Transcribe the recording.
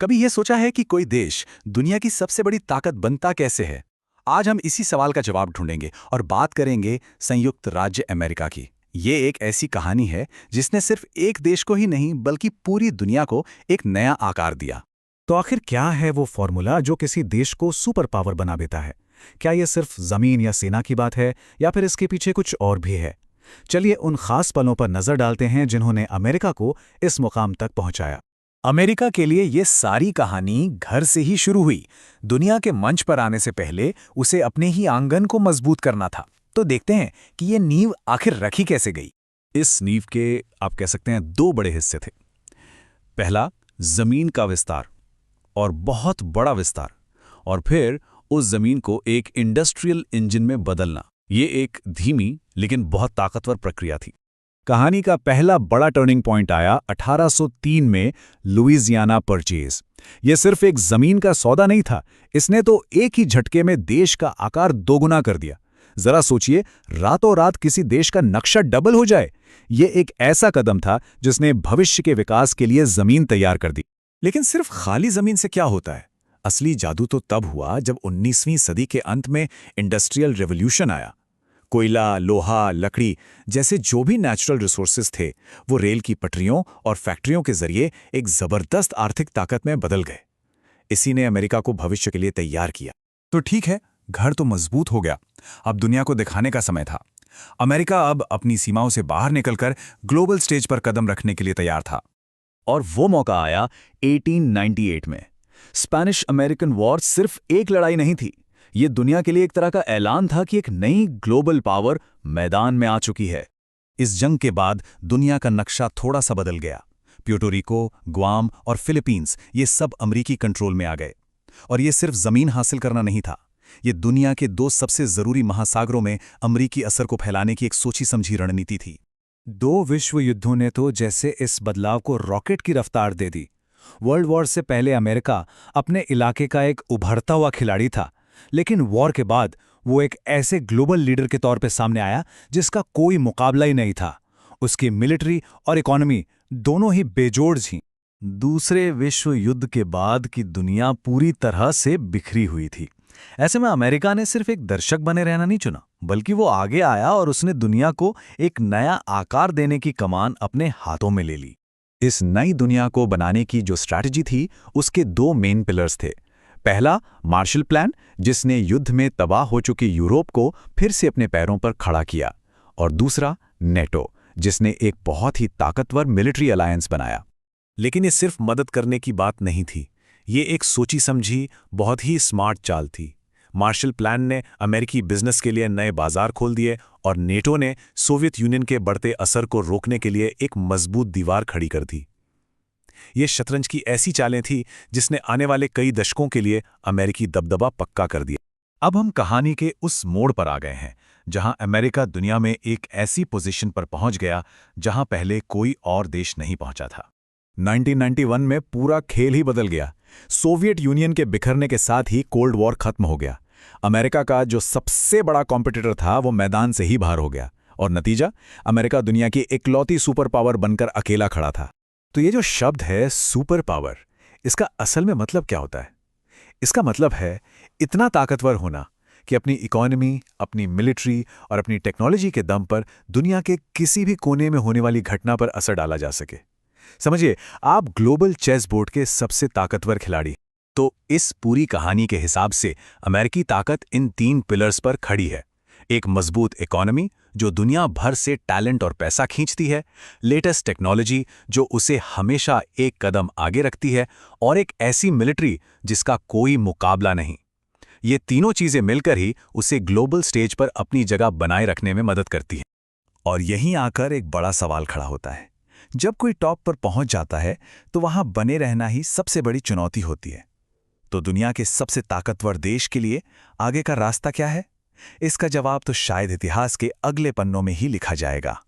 कभी यह सोचा है कि कोई देश दुनिया की सबसे बड़ी ताकत बनता कैसे है? आज हम इसी सवाल का जवाब ढूंढेंगे और बात करेंगे संयुक्त राज्य अमेरिका की। ये एक ऐसी कहानी है जिसने सिर्फ एक देश को ही नहीं बल्कि पूरी दुनिया को एक नया आकार दिया। तो आखिर क्या है वो फॉर्मूला जो किसी देश को सुपर पावर बना देता है? क्या ये सिर्फ जमीन या सेना की बात है या फिर इसके पीछे कुछ और भी है? चलिए उन खास पलों पर नजर डालते हैं जिन्होंने अमेरिका को इस मुकाम तक पहुंचाया। अमेरिका के लिए ये सारी कहानी घर से ही शुरू हुई। दुनिया के मंच पर आने से पहले उसे अपने ही आंगन को मजबूत करना था। तो देखते हैं कि ये नींव आखिर रखी कैसे गई। इस नींव के आप कह सकते हैं दो बड़े हिस्से थे। पहला, जमीन का विस्तार, और बहुत बड़ा विस्तार, और फिर उस जमीन को एक इंडस्ट्रियल इंजन में बदलना। ये एक धीमी लेकिन बहुत ताकतवर प्रक्रिया थी। कहानी का पहला बड़ा टर्निंग पॉइंट आया 1803 में लुइजियाना परचेज। यह सिर्फ एक जमीन का सौदा नहीं था, इसने तो एक ही झटके में देश का आकार दोगुना कर दिया। जरा सोचिए, रातों रात किसी देश का नक्शा डबल हो जाए। यह एक ऐसा कदम था जिसने भविष्य के विकास के लिए जमीन तैयार कर दी। लेकिन सिर्फ खाली जमीन से क्या होता है? असली जादू तो तब हुआ जब 19वीं सदी के अंत में इंडस्ट्रियल रेवोल्यूशन आया। कोयला, लोहा, लकड़ी जैसे जो भी नेचुरल रिसोर्सेज थे, वो रेल की पटरियों और फैक्ट्रियों के जरिए एक जबरदस्त आर्थिक ताकत में बदल गए। इसी ने अमेरिका को भविष्य के लिए तैयार किया। तो ठीक है, घर तो मजबूत हो गया। अब दुनिया को दिखाने का समय था। अमेरिका अब अपनी सीमाओं से बाहर निकलकर ग्लोबल स्टेज पर कदम रखने के लिए तैयार था। और वो मौका आया 1898 में। स्पेनिश अमेरिकन वॉर सिर्फ एक लड़ाई नहीं थी, ये दुनिया के लिए एक तरह का ऐलान था कि एक नई ग्लोबल पावर मैदान में आ चुकी है। इस जंग के बाद दुनिया का नक्शा थोड़ा सा बदल गया। प्यूर्टो रिको, ग्वाम और फिलीपींस ये सब अमेरिकी कंट्रोल में आ गए। और ये सिर्फ जमीन हासिल करना नहीं था, ये दुनिया के दो सबसे जरूरी महासागरों में अमेरिकी असर को फैलाने की एक सोची समझी रणनीति थी। दो विश्व युद्धों ने तो जैसे इस बदलाव को रॉकेट की रफ्तार दे दी। वर्ल्ड वॉर से पहले अमेरिका अपने इलाके का एक उभरता हुआ खिलाड़ी था, लेकिन वॉर के बाद वो एक ऐसे ग्लोबल लीडर के तौर पे सामने आया जिसका कोई मुकाबला ही नहीं था। उसकी मिलिट्री और इकोनॉमी दोनों ही बेजोड़ थीं। दूसरे विश्व युद्ध के बाद की दुनिया पूरी तरह से बिखरी हुई थी। ऐसे में अमेरिका ने सिर्फ एक दर्शक बने रहना नहीं चुना, बल्कि वो आगे आया और उसने दुनिया को एक नया आकार देने की कमान अपने हाथों में ले ली। इस नई दुनिया को बनाने की जो स्ट्रैटेजी थी, उसके दो मेन पिलर्स थे। पहला, मार्शल प्लान, जिसने युद्ध में तबाह हो चुकी यूरोप को फिर से अपने पैरों पर खड़ा किया, और दूसरा, नेटो, जिसने एक बहुत ही ताकतवर मिलिट्री अलायंस बनाया। लेकिन ये सिर्फ मदद करने की बात नहीं थी, ये एक सोची समझी बहुत ही स्मार्ट चाल थी। मार्शल प्लान ने अमेरिकी बिजनेस के लिए नए बाजार खोल दिए और नेटो ने सोवियत यूनियन के बढ़ते असर को रोकने के लिए एक मजबूत दीवार खड़ी कर दी। ये शतरंज की ऐसी चालें थी जिसने आने वाले कई दशकों के लिए अमेरिकी दबदबा पक्का कर दिया। अब हम कहानी के उस मोड़ पर आ गए हैं जहां अमेरिका दुनिया में एक ऐसी पोजीशन पर पहुंच गया जहां पहले कोई और देश नहीं पहुंचा था। 1991 में पूरा खेल ही बदल गया। सोवियत यूनियन के बिखरने के साथ ही कोल्ड वॉर खत्म हो गया। अमेरिका का जो सबसे बड़ा कॉम्पिटिटर था वो मैदान से ही बाहर हो गया, और नतीजा, अमेरिका दुनिया की इकलौती सुपर पावर बनकर अकेला खड़ा था। तो ये जो शब्द है सुपर पावर, इसका असल में मतलब क्या होता है? इसका मतलब है इतना ताकतवर होना कि अपनी इकोनॉमी, अपनी मिलिट्री और अपनी टेक्नोलॉजी के दम पर दुनिया के किसी भी कोने में होने वाली घटना पर असर डाला जा सके। समझिए, आप ग्लोबल चेस बोर्ड के सबसे ताकतवर खिलाड़ी। तो इस पूरी कहानी के हिसाब से अमेरिकी ताकत इन तीन पिलर्स पर खड़ी है। एक मजबूत इकोनॉमी जो दुनिया भर से टैलेंट और पैसा खींचती है, लेटेस्ट टेक्नोलॉजी जो उसे हमेशा एक कदम आगे रखती है, और एक ऐसी मिलिट्री जिसका कोई मुकाबला नहीं। ये तीनों चीजें मिलकर ही उसे ग्लोबल स्टेज पर अपनी जगह बनाए रखने में मदद करती हैं। और यहीं आकर एक बड़ा सवाल खड़ा होता है। जब कोई टॉप पर पहुंच जाता है तो वहां बने रहना ही सबसे बड़ी चुनौती होती है। तो दुनिया के सबसे ताकतवर देश के लिए आगे का रास्ता क्या है? इसका जवाब तो शायद इतिहास के अगले पन्नों में ही लिखा जाएगा।